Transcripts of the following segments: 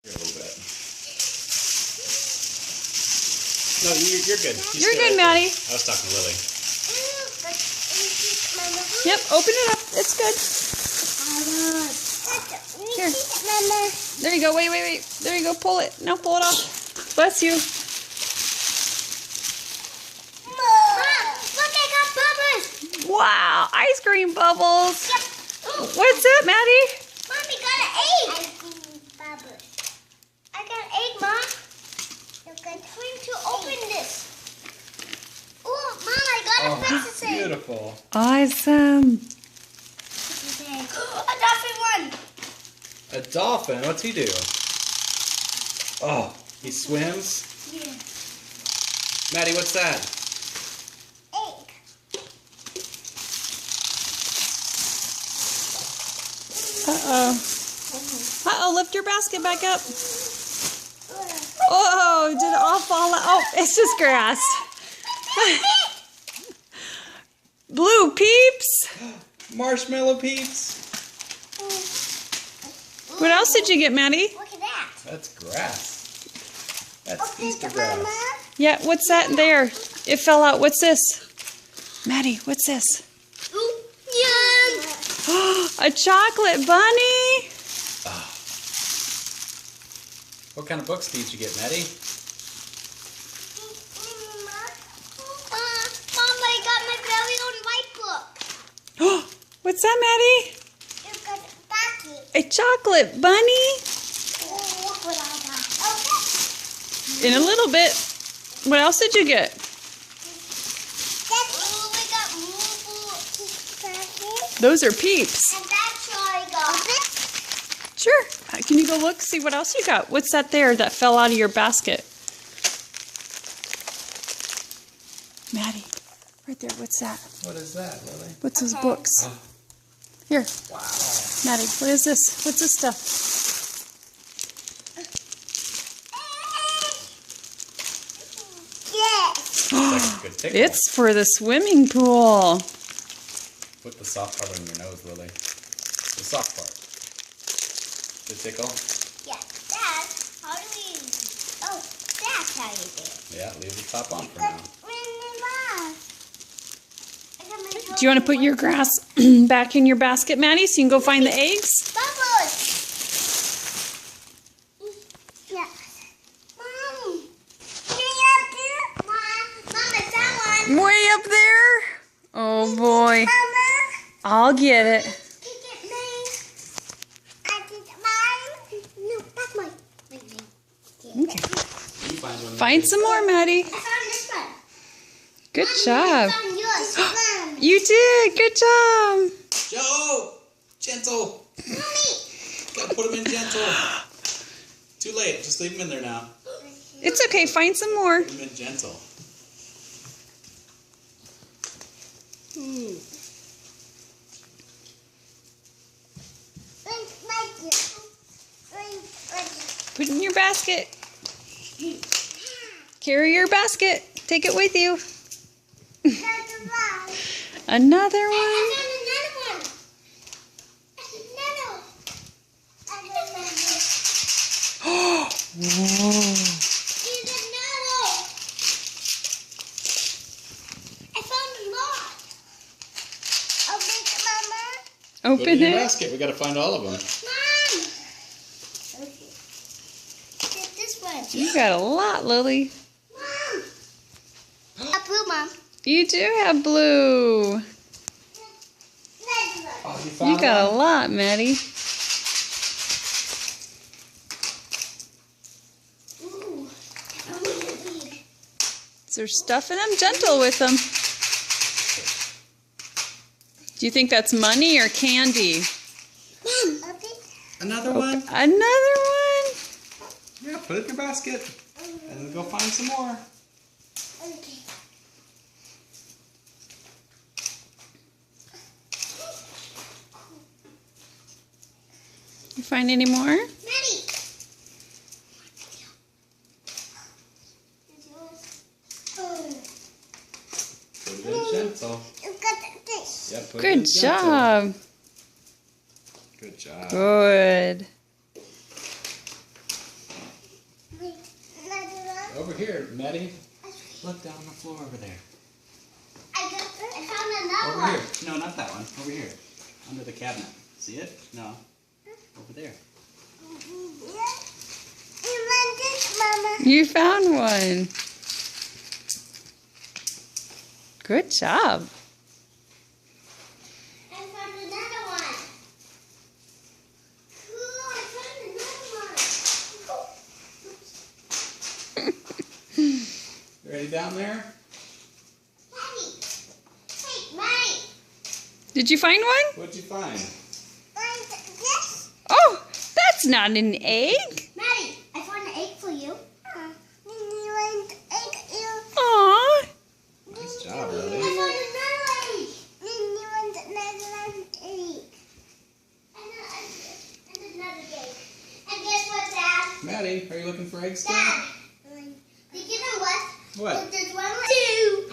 A little bit. No, you're good. You're good, Maddie. I was talking to Lily. Yep, open it up. It's good. Here. There you go. Wait. There you go. Pull it. Now pull it off. Bless you. Wow, ice cream bubbles. What's that, Maddie? Mommy got an egg. I got an egg, Mom. You're going to open this. Oh, Mom, I got a princess egg. Beautiful. Awesome. A dolphin one. A dolphin? What's he do? Oh, he swims? Yeah. Maddie, what's that? Egg. Uh-oh, lift your basket back up. Oh, did it all fall out? Oh, it's just grass. Blue peeps. Marshmallow peeps. What else did you get, Maddie? Look at that. That's grass. That's Okay, Easter Mama. grass. Yeah, what's that there? It fell out. What's this? Maddie, what's this? Ooh, yum. A chocolate bunny. What kind of books did you get, Maddie? Mom, I got my very own white book. What's that, Maddie? You got a bucket. A chocolate bunny? Look what I got. Okay. In a little bit. What else did you get? We got Moo Those are peeps. and that's all I got. Sure. Can you go look, see what else you got? What's that there that fell out of your basket? Maddie, right there. What's that? What is that, Lily? What's those books? Here. Wow. Maddie, what is this? What's this stuff? Yes. That's a good tickle. It's for the swimming pool. Put the soft part on your nose, Lily. The soft part. The tickle? Yeah. Dad, how do we... Oh, that's how you do it. Yeah, leave the top on for now. Do you want to put your grass back in your basket, Maddie, so you can go find the eggs? Bubbles. Yeah. Mom. Mom, I found one. Way up there? Oh, boy. Mama. I'll get it. Can you get mine? I get mine. No, that's mine. Okay. You find one. Find some more, Maddie. I found this one. Good Mommy, job. I found yours. Mom. You did. Good job. Joe! Gentle! Mommy. Gotta put them in gentle. Too late. Just leave them in there now. It's okay. Find some more. Put them in gentle. Put it in your basket. Carry your basket. Take it with you. Another one. Whoa. Put it Open in your it. basket. We gotta find all of them. This one. You got a lot, Lily. Mom. A blue, Mom. You do have blue. Red one. Oh, you found You got a one? lot, Maddie. Ooh. So they're stuffing them gentle with them. Do you think that's money or candy? Mom. Okay. Another one? Another one? Yeah, put it in your basket. And then go find some more. Okay. You find any more? Maddie. Put it in gentle. You got this. Yeah, put it in Good gentle. job. Good job. Good. Wait, another one. Over here, Maddie. Look down on the floor over there. I found another Over one. here. No, not that one. Over here. Under the cabinet. See it? No. Over there. You want this, Mama? You found one. Good job. I found another one. Ooh, I found another one. Ready down there? Daddy. Hey, Maddie. Did you find one? What'd you find? Find this. Oh, that's not an egg. Maddie, I found an egg for you. You want egg? Aw. Nice job, I Lily. found another egg. You want another egg? And another egg. And guess what, Dad? Maddie, are you looking for eggs still? Dad. Did you know what? What? There's one more two.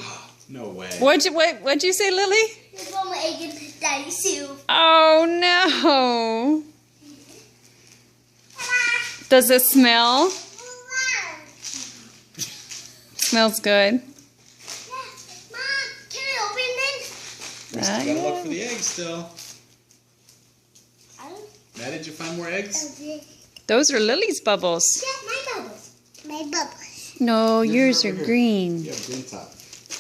No way. What'd you say, Lily? There's one more egg in Daddy's soup. Oh no. Does it smell? Smells good. Mom, can I open this? We still gotta look for the eggs still. I don't Maddie, did you find more eggs? Those are Lily's bubbles. Yeah, my bubbles. My bubbles. No, yours are over here. green. You have green top.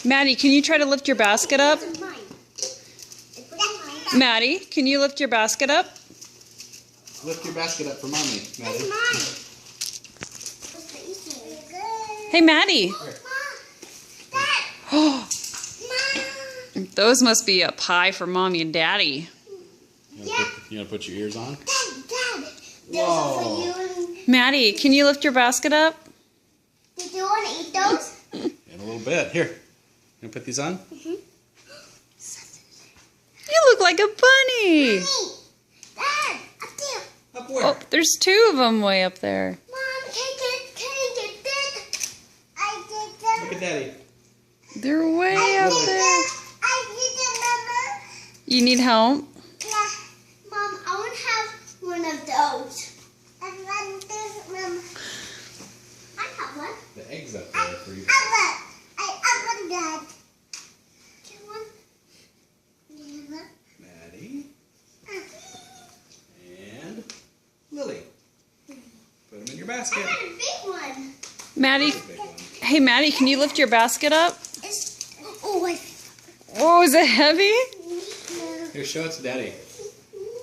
Maddie, can you try to lift your basket up? Those are mine. That's mine. Maddie, can you lift your basket up? Lift your basket up for Mommy, That's Maddie. mine. What's the easy? Hey, Maddie. Mom, Dad, Oh, Mom. those must be a pie for Mommy and Daddy. You gonna put your ears on? Dad. Those Whoa. are for you. And Maddie, can you lift your basket up? did you want to eat those? In a little bit. Here. You gonna put these on? You look like a bunny. Dad, up there. Up where? Oh, there's two of them way up there. Mom, can I get this? I did them. Look at Daddy. They're way up there. I did them, You need help? Yeah. Mom, I want to have one of those. I want this, Mom. I have one. The eggs up there for you. I want that. Get one. Get one. Maddie and Lily. Put them in your I basket. got a big one. Maddie, That's a big one. hey Maddie, can you lift your basket up? It's, oh, I Whoa, is it heavy? Here, show it to Daddy.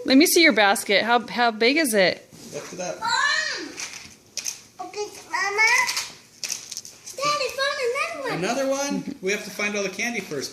Let me see your basket. How big is it? Lift it up. Mom! Okay, Mama. Dad, I found another one. Another one? We have to find all the candy first,